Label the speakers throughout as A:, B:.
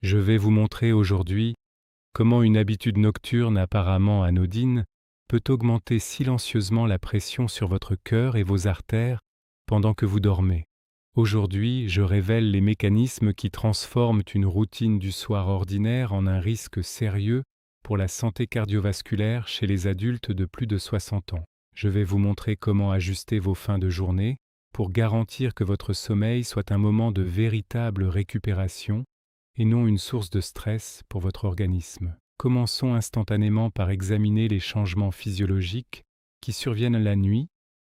A: Je vais vous montrer aujourd'hui comment une habitude nocturne apparemment anodine peut augmenter silencieusement la pression sur votre cœur et vos artères pendant que vous dormez. Aujourd'hui, je révèle les mécanismes qui transforment une routine du soir ordinaire en un risque sérieux pour la santé cardiovasculaire chez les adultes de plus de 60 ans. Je vais vous montrer comment ajuster vos fins de journée pour garantir que votre sommeil soit un moment de véritable récupération et non une source de stress pour votre organisme. Commençons instantanément par examiner les changements physiologiques qui surviennent la nuit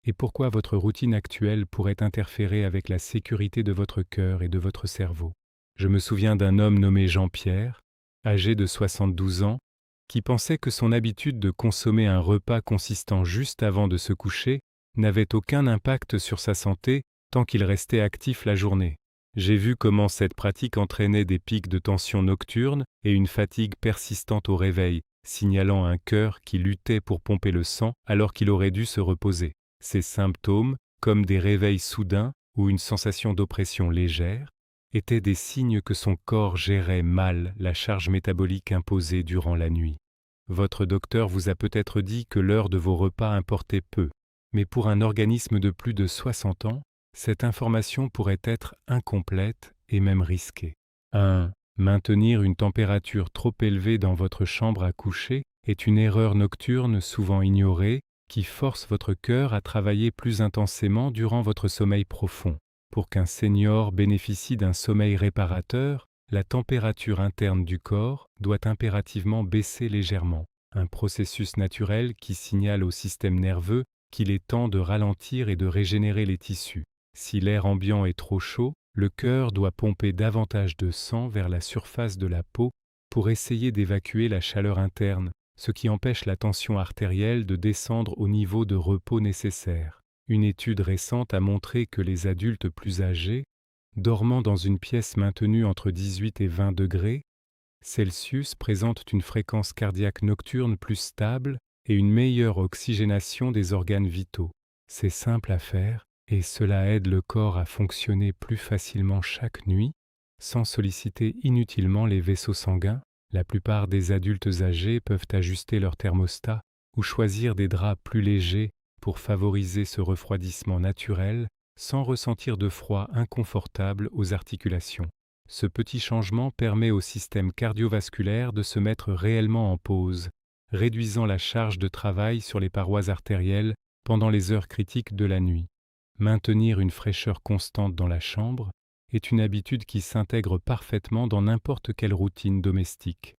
A: et pourquoi votre routine actuelle pourrait interférer avec la sécurité de votre cœur et de votre cerveau. Je me souviens d'un homme nommé Jean-Pierre, âgé de 72 ans, qui pensait que son habitude de consommer un repas consistant juste avant de se coucher n'avait aucun impact sur sa santé tant qu'il restait actif la journée. J'ai vu comment cette pratique entraînait des pics de tension nocturne et une fatigue persistante au réveil, signalant un cœur qui luttait pour pomper le sang alors qu'il aurait dû se reposer. Ces symptômes, comme des réveils soudains ou une sensation d'oppression légère, étaient des signes que son corps gérait mal la charge métabolique imposée durant la nuit. Votre docteur vous a peut-être dit que l'heure de vos repas importait peu, mais pour un organisme de plus de 60 ans, cette information pourrait être incomplète et même risquée. 1. Maintenir une température trop élevée dans votre chambre à coucher est une erreur nocturne souvent ignorée qui force votre cœur à travailler plus intensément durant votre sommeil profond. Pour qu'un senior bénéficie d'un sommeil réparateur, la température interne du corps doit impérativement baisser légèrement, un processus naturel qui signale au système nerveux qu'il est temps de ralentir et de régénérer les tissus. Si l'air ambiant est trop chaud, le cœur doit pomper davantage de sang vers la surface de la peau pour essayer d'évacuer la chaleur interne, ce qui empêche la tension artérielle de descendre au niveau de repos nécessaire. Une étude récente a montré que les adultes plus âgés, dormant dans une pièce maintenue entre 18 et 20 degrés Celsius, présentent une fréquence cardiaque nocturne plus stable et une meilleure oxygénation des organes vitaux. C'est simple à faire et cela aide le corps à fonctionner plus facilement chaque nuit sans solliciter inutilement les vaisseaux sanguins. La plupart des adultes âgés peuvent ajuster leur thermostat ou choisir des draps plus légers pour favoriser ce refroidissement naturel sans ressentir de froid inconfortable aux articulations. Ce petit changement permet au système cardiovasculaire de se mettre réellement en pause, réduisant la charge de travail sur les parois artérielles pendant les heures critiques de la nuit. Maintenir une fraîcheur constante dans la chambre est une habitude qui s'intègre parfaitement dans n'importe quelle routine domestique.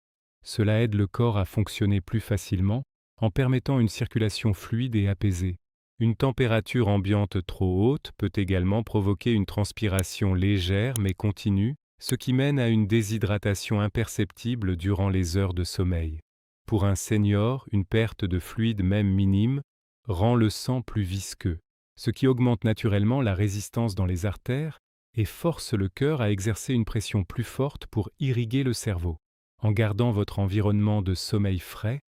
A: Cela aide le corps à fonctionner plus facilement en permettant une circulation fluide et apaisée. Une température ambiante trop haute peut également provoquer une transpiration légère mais continue, ce qui mène à une déshydratation imperceptible durant les heures de sommeil. Pour un senior, une perte de fluide même minime rend le sang plus visqueux, ce qui augmente naturellement la résistance dans les artères et force le cœur à exercer une pression plus forte pour irriguer le cerveau. En gardant votre environnement de sommeil frais,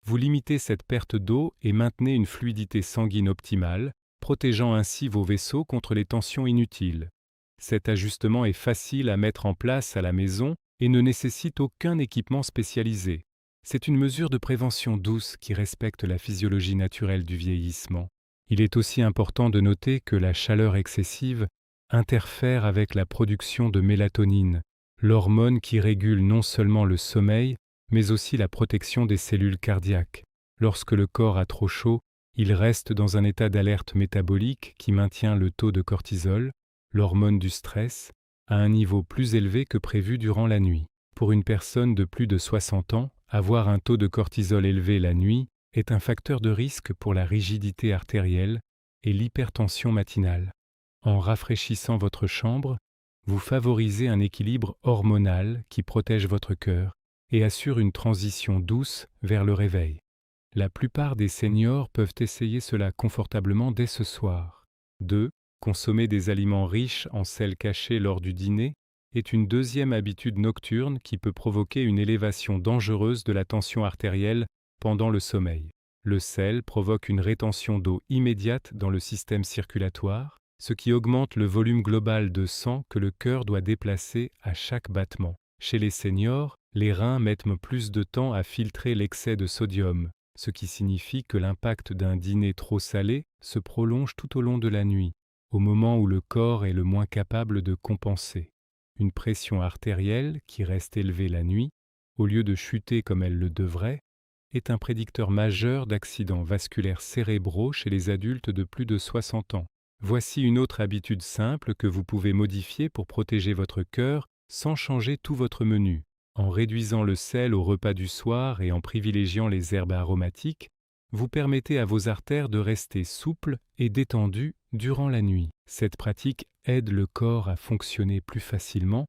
A: vous limitez cette perte d'eau et maintenez une fluidité sanguine optimale, protégeant ainsi vos vaisseaux contre les tensions inutiles. Cet ajustement est facile à mettre en place à la maison et ne nécessite aucun équipement spécialisé. C'est une mesure de prévention douce qui respecte la physiologie naturelle du vieillissement. Il est aussi important de noter que la chaleur excessive interfère avec la production de mélatonine, l'hormone qui régule non seulement le sommeil, mais aussi la protection des cellules cardiaques. Lorsque le corps a trop chaud, il reste dans un état d'alerte métabolique qui maintient le taux de cortisol, l'hormone du stress, à un niveau plus élevé que prévu durant la nuit. Pour une personne de plus de 60 ans, avoir un taux de cortisol élevé la nuit est un facteur de risque pour la rigidité artérielle et l'hypertension matinale. En rafraîchissant votre chambre, vous favorisez un équilibre hormonal qui protège votre cœur et assure une transition douce vers le réveil. La plupart des seniors peuvent essayer cela confortablement dès ce soir. 2. Consommer des aliments riches en sel caché lors du dîner est une deuxième habitude nocturne qui peut provoquer une élévation dangereuse de la tension artérielle pendant le sommeil. Le sel provoque une rétention d'eau immédiate dans le système circulatoire, ce qui augmente le volume global de sang que le cœur doit déplacer à chaque battement. Chez les seniors, les reins mettent plus de temps à filtrer l'excès de sodium, ce qui signifie que l'impact d'un dîner trop salé se prolonge tout au long de la nuit, au moment où le corps est le moins capable de compenser. Une pression artérielle qui reste élevée la nuit, au lieu de chuter comme elle le devrait, est un prédicteur majeur d'accidents vasculaires cérébraux chez les adultes de plus de 60 ans. Voici une autre habitude simple que vous pouvez modifier pour protéger votre cœur sans changer tout votre menu. En réduisant le sel au repas du soir et en privilégiant les herbes aromatiques, vous permettez à vos artères de rester souples et détendues durant la nuit. Cette pratique aide le corps à fonctionner plus facilement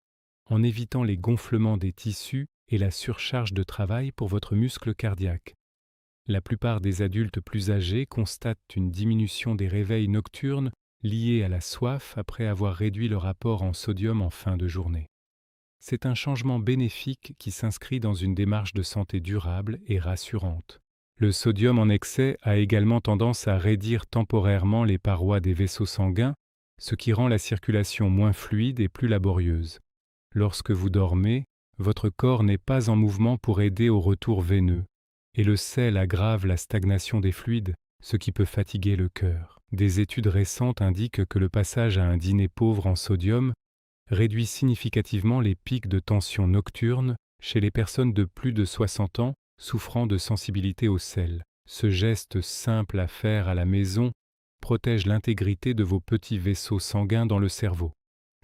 A: en évitant les gonflements des tissus et la surcharge de travail pour votre muscle cardiaque. La plupart des adultes plus âgés constatent une diminution des réveils nocturnes liés à la soif après avoir réduit leur apport en sodium en fin de journée. C'est un changement bénéfique qui s'inscrit dans une démarche de santé durable et rassurante. Le sodium en excès a également tendance à raidir temporairement les parois des vaisseaux sanguins, ce qui rend la circulation moins fluide et plus laborieuse. Lorsque vous dormez, votre corps n'est pas en mouvement pour aider au retour veineux, et le sel aggrave la stagnation des fluides, ce qui peut fatiguer le cœur. Des études récentes indiquent que le passage à un dîner pauvre en sodium réduit significativement les pics de tension nocturne chez les personnes de plus de 60 ans souffrant de sensibilité au sel. Ce geste simple à faire à la maison protège l'intégrité de vos petits vaisseaux sanguins dans le cerveau.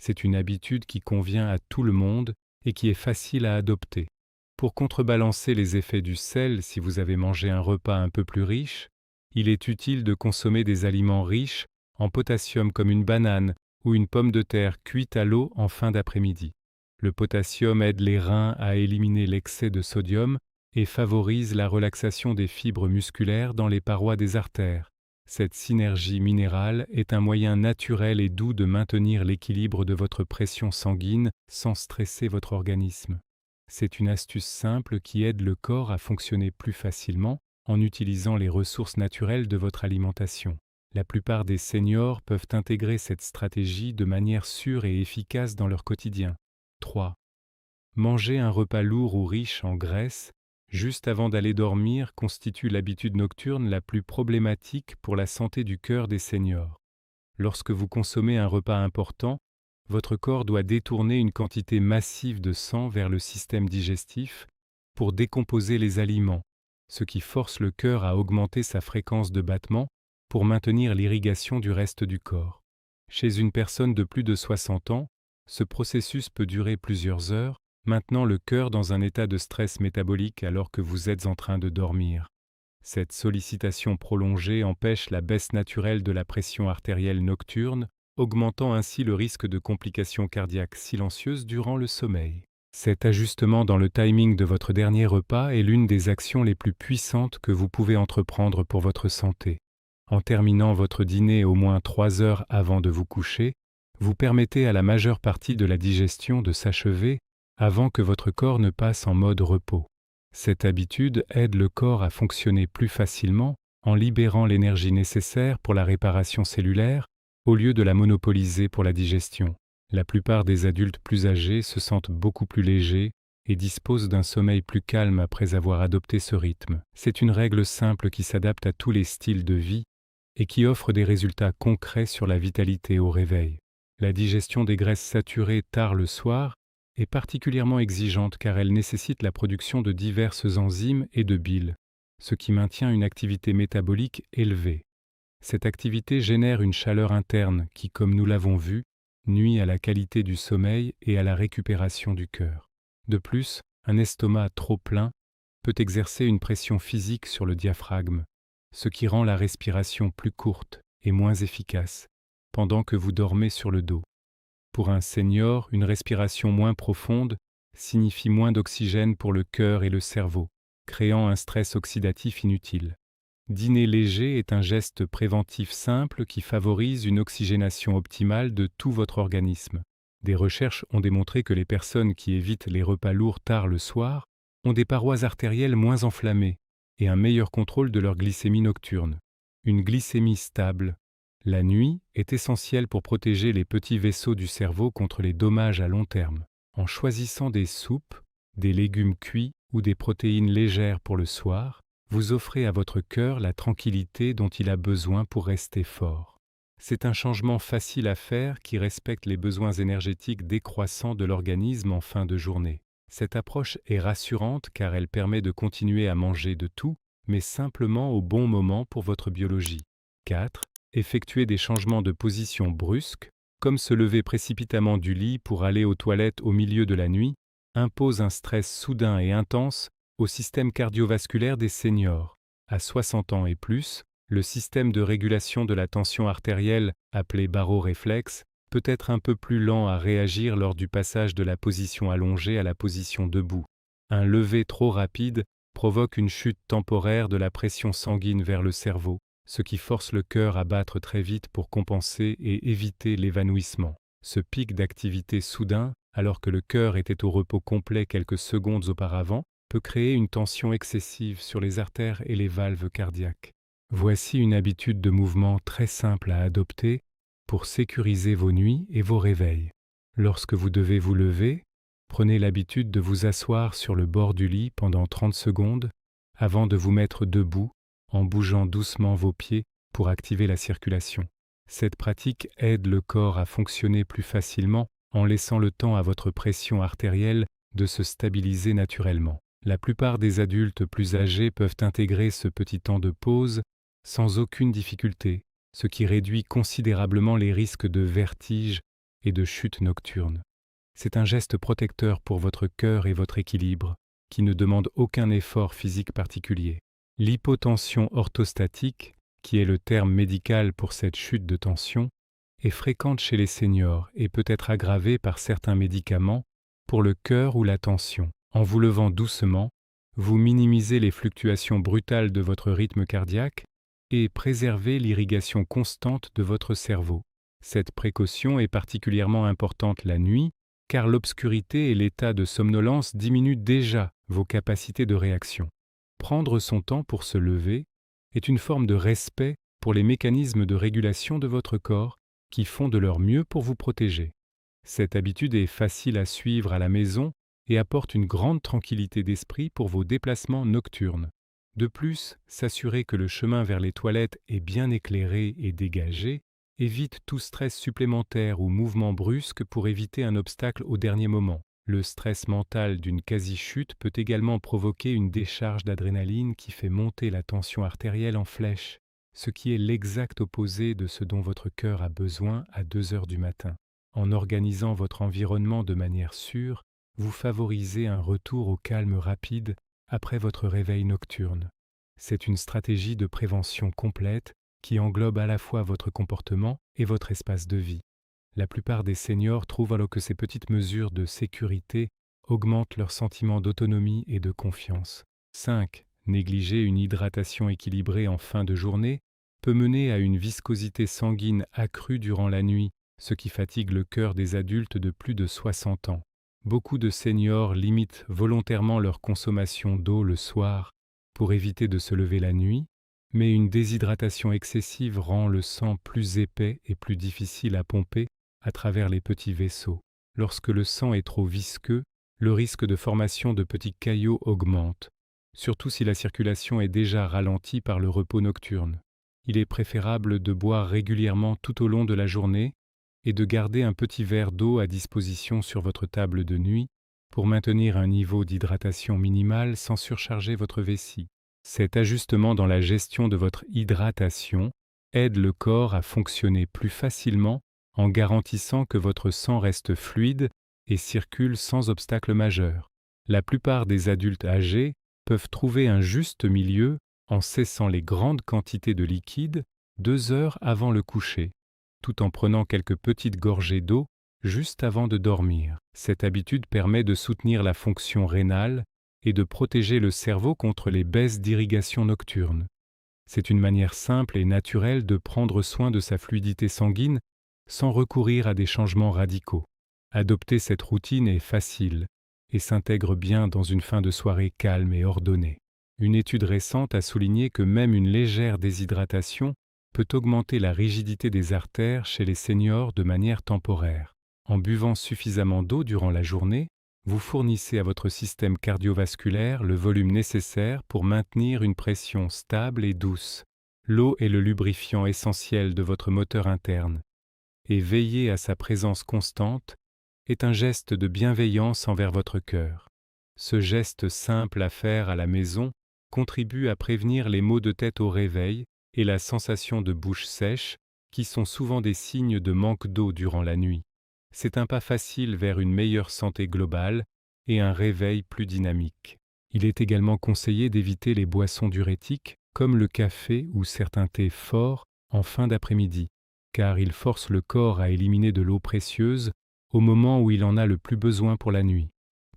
A: C'est une habitude qui convient à tout le monde et qui est facile à adopter. Pour contrebalancer les effets du sel si vous avez mangé un repas un peu plus riche, il est utile de consommer des aliments riches en potassium comme une banane ou une pomme de terre cuite à l'eau en fin d'après-midi. Le potassium aide les reins à éliminer l'excès de sodium et favorise la relaxation des fibres musculaires dans les parois des artères. Cette synergie minérale est un moyen naturel et doux de maintenir l'équilibre de votre pression sanguine sans stresser votre organisme. C'est une astuce simple qui aide le corps à fonctionner plus facilement en utilisant les ressources naturelles de votre alimentation. La plupart des seniors peuvent intégrer cette stratégie de manière sûre et efficace dans leur quotidien. 3. Manger un repas lourd ou riche en graisse juste avant d'aller dormir constitue l'habitude nocturne la plus problématique pour la santé du cœur des seniors. Lorsque vous consommez un repas important, votre corps doit détourner une quantité massive de sang vers le système digestif pour décomposer les aliments, ce qui force le cœur à augmenter sa fréquence de battement pour maintenir l'irrigation du reste du corps. Chez une personne de plus de 60 ans, ce processus peut durer plusieurs heures, maintenant le cœur dans un état de stress métabolique alors que vous êtes en train de dormir. Cette sollicitation prolongée empêche la baisse naturelle de la pression artérielle nocturne, augmentant ainsi le risque de complications cardiaques silencieuses durant le sommeil. Cet ajustement dans le timing de votre dernier repas est l'une des actions les plus puissantes que vous pouvez entreprendre pour votre santé. En terminant votre dîner au moins 3 heures avant de vous coucher, vous permettez à la majeure partie de la digestion de s'achever avant que votre corps ne passe en mode repos. Cette habitude aide le corps à fonctionner plus facilement en libérant l'énergie nécessaire pour la réparation cellulaire au lieu de la monopoliser pour la digestion. La plupart des adultes plus âgés se sentent beaucoup plus légers et disposent d'un sommeil plus calme après avoir adopté ce rythme. C'est une règle simple qui s'adapte à tous les styles de vie et qui offre des résultats concrets sur la vitalité au réveil. La digestion des graisses saturées tard le soir est particulièrement exigeante car elle nécessite la production de diverses enzymes et de bile, ce qui maintient une activité métabolique élevée. Cette activité génère une chaleur interne qui, comme nous l'avons vu, nuit à la qualité du sommeil et à la récupération du cœur. De plus, un estomac trop plein peut exercer une pression physique sur le diaphragme, ce qui rend la respiration plus courte et moins efficace pendant que vous dormez sur le dos. Pour un senior, une respiration moins profonde signifie moins d'oxygène pour le cœur et le cerveau, créant un stress oxydatif inutile. Dîner léger est un geste préventif simple qui favorise une oxygénation optimale de tout votre organisme. Des recherches ont démontré que les personnes qui évitent les repas lourds tard le soir ont des parois artérielles moins enflammées et un meilleur contrôle de leur glycémie nocturne. Une glycémie stable, la nuit, est essentielle pour protéger les petits vaisseaux du cerveau contre les dommages à long terme. En choisissant des soupes, des légumes cuits ou des protéines légères pour le soir, vous offrez à votre cœur la tranquillité dont il a besoin pour rester fort. C'est un changement facile à faire qui respecte les besoins énergétiques décroissants de l'organisme en fin de journée. Cette approche est rassurante car elle permet de continuer à manger de tout, mais simplement au bon moment pour votre biologie. 4. Effectuer des changements de position brusques, comme se lever précipitamment du lit pour aller aux toilettes au milieu de la nuit, impose un stress soudain et intense au système cardiovasculaire des seniors. À 60 ans et plus, le système de régulation de la tension artérielle, appelé baroréflexe, peut être un peu plus lent à réagir lors du passage de la position allongée à la position debout. Un lever trop rapide provoque une chute temporaire de la pression sanguine vers le cerveau, ce qui force le cœur à battre très vite pour compenser et éviter l'évanouissement. Ce pic d'activité soudain, alors que le cœur était au repos complet quelques secondes auparavant, peut créer une tension excessive sur les artères et les valves cardiaques. Voici une habitude de mouvement très simple à adopter pour sécuriser vos nuits et vos réveils. Lorsque vous devez vous lever, prenez l'habitude de vous asseoir sur le bord du lit pendant 30 secondes avant de vous mettre debout en bougeant doucement vos pieds pour activer la circulation. Cette pratique aide le corps à fonctionner plus facilement en laissant le temps à votre pression artérielle de se stabiliser naturellement. La plupart des adultes plus âgés peuvent intégrer ce petit temps de pause sans aucune difficulté, ce qui réduit considérablement les risques de vertige et de chute nocturne. C'est un geste protecteur pour votre cœur et votre équilibre, qui ne demande aucun effort physique particulier. L'hypotension orthostatique, qui est le terme médical pour cette chute de tension, est fréquente chez les seniors et peut être aggravée par certains médicaments pour le cœur ou la tension. En vous levant doucement, vous minimisez les fluctuations brutales de votre rythme cardiaque et préservez l'irrigation constante de votre cerveau. Cette précaution est particulièrement importante la nuit, car l'obscurité et l'état de somnolence diminuent déjà vos capacités de réaction. Prendre son temps pour se lever est une forme de respect pour les mécanismes de régulation de votre corps qui font de leur mieux pour vous protéger. Cette habitude est facile à suivre à la maison et apporte une grande tranquillité d'esprit pour vos déplacements nocturnes. De plus, s'assurer que le chemin vers les toilettes est bien éclairé et dégagé évite tout stress supplémentaire ou mouvement brusque pour éviter un obstacle au dernier moment. Le stress mental d'une quasi-chute peut également provoquer une décharge d'adrénaline qui fait monter la tension artérielle en flèche, ce qui est l'exact opposé de ce dont votre cœur a besoin à 2 heures du matin. En organisant votre environnement de manière sûre, vous favorisez un retour au calme rapide après votre réveil nocturne. C'est une stratégie de prévention complète qui englobe à la fois votre comportement et votre espace de vie. La plupart des seniors trouvent alors que ces petites mesures de sécurité augmentent leur sentiment d'autonomie et de confiance. 5. Négliger une hydratation équilibrée en fin de journée peut mener à une viscosité sanguine accrue durant la nuit, ce qui fatigue le cœur des adultes de plus de 60 ans. Beaucoup de seniors limitent volontairement leur consommation d'eau le soir pour éviter de se lever la nuit, mais une déshydratation excessive rend le sang plus épais et plus difficile à pomper à travers les petits vaisseaux. Lorsque le sang est trop visqueux, le risque de formation de petits caillots augmente, surtout si la circulation est déjà ralentie par le repos nocturne. Il est préférable de boire régulièrement tout au long de la journée et de garder un petit verre d'eau à disposition sur votre table de nuit pour maintenir un niveau d'hydratation minimal sans surcharger votre vessie. Cet ajustement dans la gestion de votre hydratation aide le corps à fonctionner plus facilement en garantissant que votre sang reste fluide et circule sans obstacle majeur. La plupart des adultes âgés peuvent trouver un juste milieu en cessant les grandes quantités de liquide 2 heures avant le coucher, tout en prenant quelques petites gorgées d'eau juste avant de dormir. Cette habitude permet de soutenir la fonction rénale et de protéger le cerveau contre les baisses d'irrigation nocturne. C'est une manière simple et naturelle de prendre soin de sa fluidité sanguine sans recourir à des changements radicaux. Adopter cette routine est facile et s'intègre bien dans une fin de soirée calme et ordonnée. Une étude récente a souligné que même une légère déshydratation peut augmenter la rigidité des artères chez les seniors de manière temporaire. En buvant suffisamment d'eau durant la journée, vous fournissez à votre système cardiovasculaire le volume nécessaire pour maintenir une pression stable et douce. L'eau est le lubrifiant essentiel de votre moteur interne, et veiller à sa présence constante est un geste de bienveillance envers votre cœur. Ce geste simple à faire à la maison contribue à prévenir les maux de tête au réveil et la sensation de bouche sèche, qui sont souvent des signes de manque d'eau durant la nuit. C'est un pas facile vers une meilleure santé globale et un réveil plus dynamique. Il est également conseillé d'éviter les boissons diurétiques comme le café ou certains thés forts en fin d'après-midi, car ils forcent le corps à éliminer de l'eau précieuse au moment où il en a le plus besoin pour la nuit.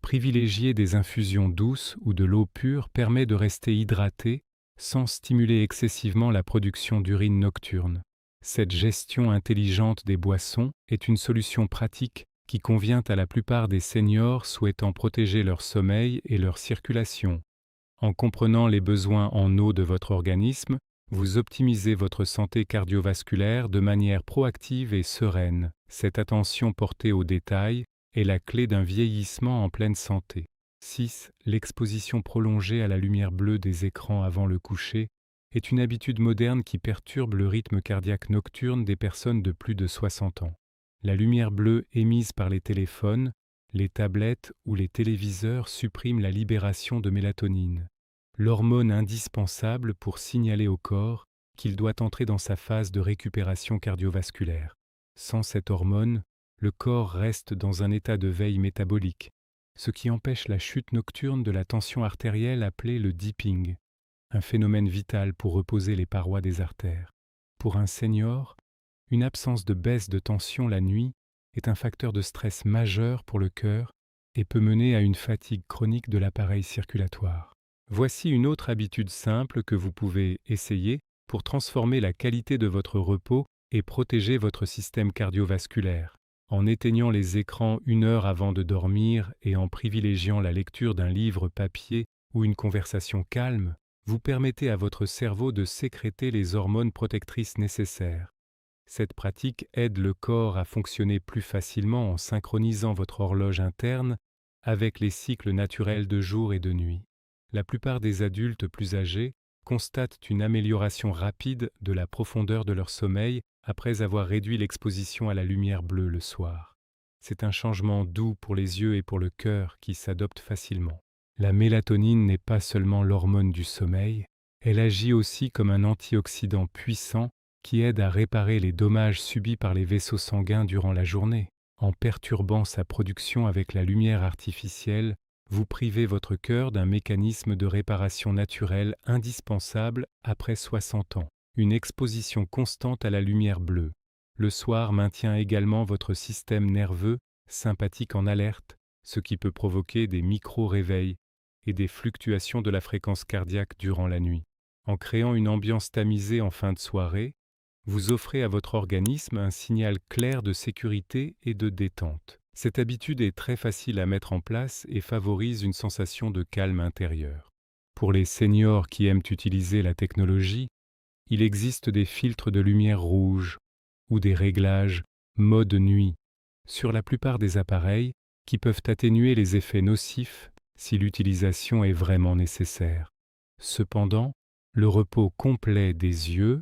A: Privilégier des infusions douces ou de l'eau pure permet de rester hydraté sans stimuler excessivement la production d'urine nocturne. Cette gestion intelligente des boissons est une solution pratique qui convient à la plupart des seniors souhaitant protéger leur sommeil et leur circulation. En comprenant les besoins en eau de votre organisme, vous optimisez votre santé cardiovasculaire de manière proactive et sereine. Cette attention portée aux détails est la clé d'un vieillissement en pleine santé. 6. L'exposition prolongée à la lumière bleue des écrans avant le coucher est une habitude moderne qui perturbe le rythme cardiaque nocturne des personnes de plus de 60 ans. La lumière bleue émise par les téléphones, les tablettes ou les téléviseurs supprime la libération de mélatonine, l'hormone indispensable pour signaler au corps qu'il doit entrer dans sa phase de récupération cardiovasculaire. Sans cette hormone, le corps reste dans un état de veille métabolique, ce qui empêche la chute nocturne de la tension artérielle appelée le dipping, un phénomène vital pour reposer les parois des artères. Pour un senior, une absence de baisse de tension la nuit est un facteur de stress majeur pour le cœur et peut mener à une fatigue chronique de l'appareil circulatoire. Voici une autre habitude simple que vous pouvez essayer pour transformer la qualité de votre repos et protéger votre système cardiovasculaire. En éteignant les écrans 1 heure avant de dormir et en privilégiant la lecture d'un livre papier ou une conversation calme, vous permettez à votre cerveau de sécréter les hormones protectrices nécessaires. Cette pratique aide le corps à fonctionner plus facilement en synchronisant votre horloge interne avec les cycles naturels de jour et de nuit. La plupart des adultes plus âgés constatent une amélioration rapide de la profondeur de leur sommeil après avoir réduit l'exposition à la lumière bleue le soir. C'est un changement doux pour les yeux et pour le cœur qui s'adopte facilement. La mélatonine n'est pas seulement l'hormone du sommeil, elle agit aussi comme un antioxydant puissant qui aide à réparer les dommages subis par les vaisseaux sanguins durant la journée. En perturbant sa production avec la lumière artificielle, vous privez votre cœur d'un mécanisme de réparation naturelle indispensable après 60 ans. Une exposition constante à la lumière bleue. Le soir maintient également votre système nerveux sympathique en alerte, ce qui peut provoquer des micro-réveils et des fluctuations de la fréquence cardiaque durant la nuit. En créant une ambiance tamisée en fin de soirée, vous offrez à votre organisme un signal clair de sécurité et de détente. Cette habitude est très facile à mettre en place et favorise une sensation de calme intérieur. Pour les seniors qui aiment utiliser la technologie, il existe des filtres de lumière rouge ou des réglages mode nuit sur la plupart des appareils qui peuvent atténuer les effets nocifs si l'utilisation est vraiment nécessaire. Cependant, le repos complet des yeux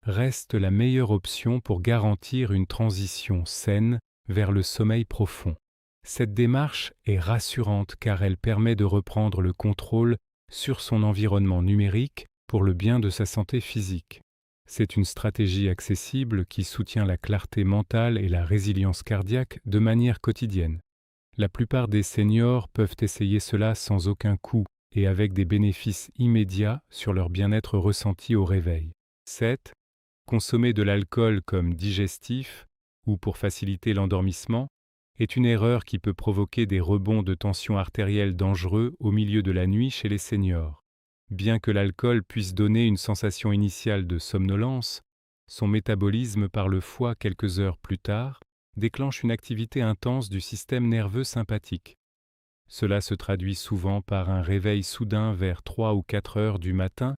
A: reste la meilleure option pour garantir une transition saine vers le sommeil profond. Cette démarche est rassurante car elle permet de reprendre le contrôle sur son environnement numérique pour le bien de sa santé physique. C'est une stratégie accessible qui soutient la clarté mentale et la résilience cardiaque de manière quotidienne. La plupart des seniors peuvent essayer cela sans aucun coût et avec des bénéfices immédiats sur leur bien-être ressenti au réveil. 7. Consommer de l'alcool comme digestif ou pour faciliter l'endormissement est une erreur qui peut provoquer des rebonds de tension artérielle dangereux au milieu de la nuit chez les seniors. Bien que l'alcool puisse donner une sensation initiale de somnolence, son métabolisme par le foie quelques heures plus tard déclenche une activité intense du système nerveux sympathique. Cela se traduit souvent par un réveil soudain vers 3 ou 4 heures du matin,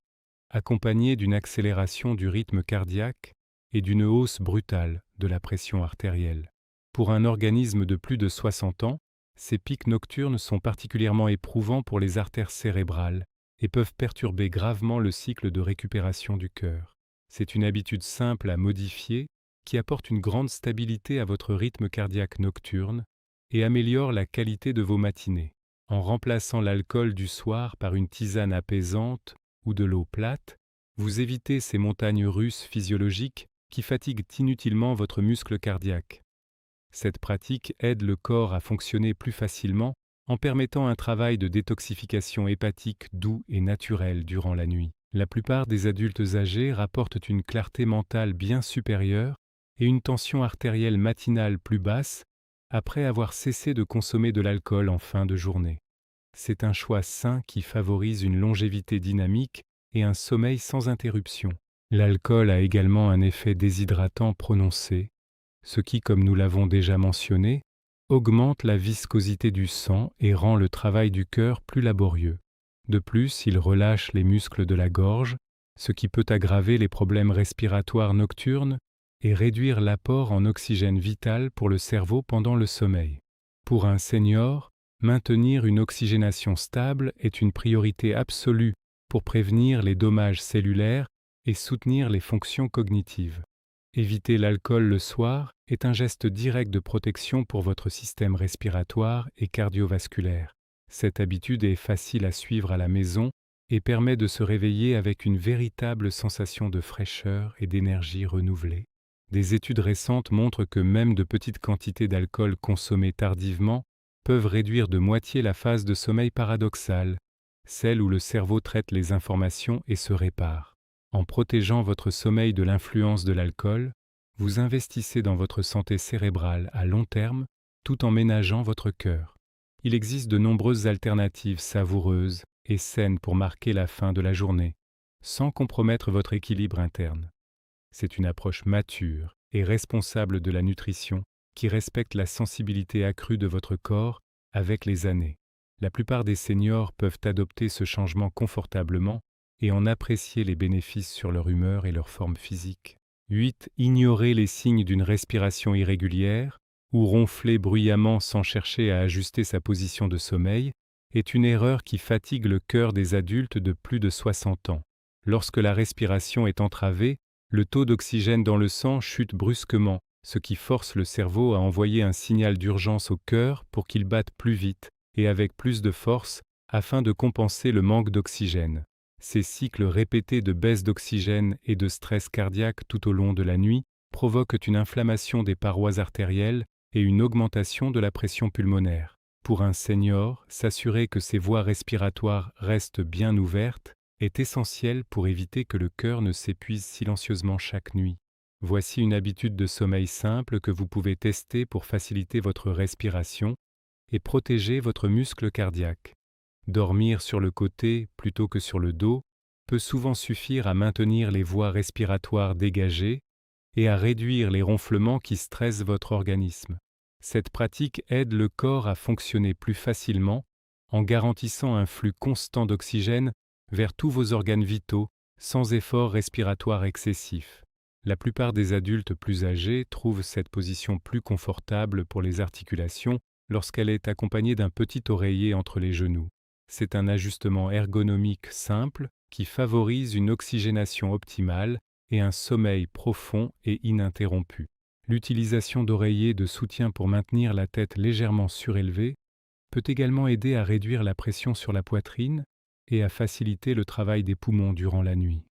A: accompagné d'une accélération du rythme cardiaque et d'une hausse brutale de la pression artérielle. Pour un organisme de plus de 60 ans, ces pics nocturnes sont particulièrement éprouvants pour les artères cérébrales et peuvent perturber gravement le cycle de récupération du cœur. C'est une habitude simple à modifier qui apporte une grande stabilité à votre rythme cardiaque nocturne et améliore la qualité de vos matinées. En remplaçant l'alcool du soir par une tisane apaisante ou de l'eau plate, vous évitez ces montagnes russes physiologiques qui fatiguent inutilement votre muscle cardiaque. Cette pratique aide le corps à fonctionner plus facilement en permettant un travail de détoxification hépatique doux et naturel durant la nuit. La plupart des adultes âgés rapportent une clarté mentale bien supérieure et une tension artérielle matinale plus basse après avoir cessé de consommer de l'alcool en fin de journée. C'est un choix sain qui favorise une longévité dynamique et un sommeil sans interruption. L'alcool a également un effet déshydratant prononcé, ce qui, comme nous l'avons déjà mentionné, augmente la viscosité du sang et rend le travail du cœur plus laborieux. De plus, il relâche les muscles de la gorge, ce qui peut aggraver les problèmes respiratoires nocturnes et réduire l'apport en oxygène vital pour le cerveau pendant le sommeil. Pour un senior, maintenir une oxygénation stable est une priorité absolue pour prévenir les dommages cellulaires et soutenir les fonctions cognitives. Éviter l'alcool le soir est un geste direct de protection pour votre système respiratoire et cardiovasculaire. Cette habitude est facile à suivre à la maison et permet de se réveiller avec une véritable sensation de fraîcheur et d'énergie renouvelée. Des études récentes montrent que même de petites quantités d'alcool consommées tardivement peuvent réduire de moitié la phase de sommeil paradoxal, celle où le cerveau traite les informations et se répare. En protégeant votre sommeil de l'influence de l'alcool, vous investissez dans votre santé cérébrale à long terme tout en ménageant votre cœur. Il existe de nombreuses alternatives savoureuses et saines pour marquer la fin de la journée, sans compromettre votre équilibre interne. C'est une approche mature et responsable de la nutrition qui respecte la sensibilité accrue de votre corps avec les années. La plupart des seniors peuvent adopter ce changement confortablement et en apprécier les bénéfices sur leur humeur et leur forme physique. 8. Ignorer les signes d'une respiration irrégulière ou ronfler bruyamment sans chercher à ajuster sa position de sommeil est une erreur qui fatigue le cœur des adultes de plus de 60 ans. Lorsque la respiration est entravée, le taux d'oxygène dans le sang chute brusquement, ce qui force le cerveau à envoyer un signal d'urgence au cœur pour qu'il batte plus vite et avec plus de force afin de compenser le manque d'oxygène. Ces cycles répétés de baisse d'oxygène et de stress cardiaque tout au long de la nuit provoquent une inflammation des parois artérielles et une augmentation de la pression pulmonaire. Pour un senior, s'assurer que ses voies respiratoires restent bien ouvertes est essentiel pour éviter que le cœur ne s'épuise silencieusement chaque nuit. Voici une habitude de sommeil simple que vous pouvez tester pour faciliter votre respiration et protéger votre muscle cardiaque. Dormir sur le côté plutôt que sur le dos peut souvent suffire à maintenir les voies respiratoires dégagées et à réduire les ronflements qui stressent votre organisme. Cette pratique aide le corps à fonctionner plus facilement en garantissant un flux constant d'oxygène vers tous vos organes vitaux sans effort respiratoire excessif. La plupart des adultes plus âgés trouvent cette position plus confortable pour les articulations lorsqu'elle est accompagnée d'un petit oreiller entre les genoux. C'est un ajustement ergonomique simple qui favorise une oxygénation optimale et un sommeil profond et ininterrompu. L'utilisation d'oreillers de soutien pour maintenir la tête légèrement surélevée peut également aider à réduire la pression sur la poitrine et à faciliter le travail des poumons durant la nuit.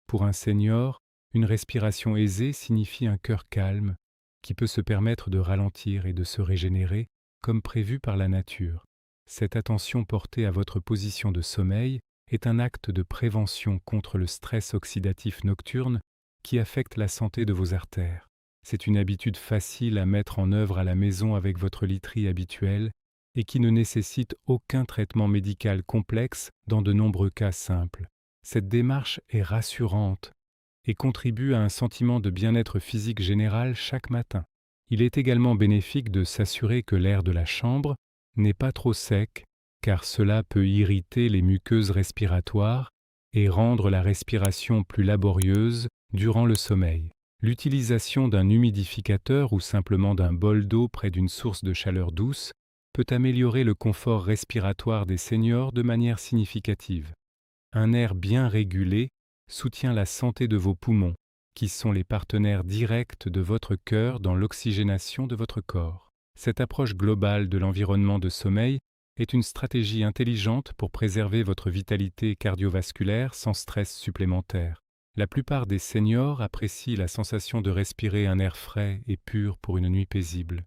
A: Pour un senior, une respiration aisée signifie un cœur calme qui peut se permettre de ralentir et de se régénérer comme prévu par la nature. Cette attention portée à votre position de sommeil est un acte de prévention contre le stress oxydatif nocturne qui affecte la santé de vos artères. C'est une habitude facile à mettre en œuvre à la maison avec votre literie habituelle et qui ne nécessite aucun traitement médical complexe dans de nombreux cas simples. Cette démarche est rassurante et contribue à un sentiment de bien-être physique général chaque matin. Il est également bénéfique de s'assurer que l'air de la chambre n'est pas trop sec, car cela peut irriter les muqueuses respiratoires et rendre la respiration plus laborieuse durant le sommeil. L'utilisation d'un humidificateur ou simplement d'un bol d'eau près d'une source de chaleur douce peut améliorer le confort respiratoire des seniors de manière significative. Un air bien régulé soutient la santé de vos poumons, qui sont les partenaires directs de votre cœur dans l'oxygénation de votre corps. Cette approche globale de l'environnement de sommeil est une stratégie intelligente pour préserver votre vitalité cardiovasculaire sans stress supplémentaire. La plupart des seniors apprécient la sensation de respirer un air frais et pur pour une nuit paisible.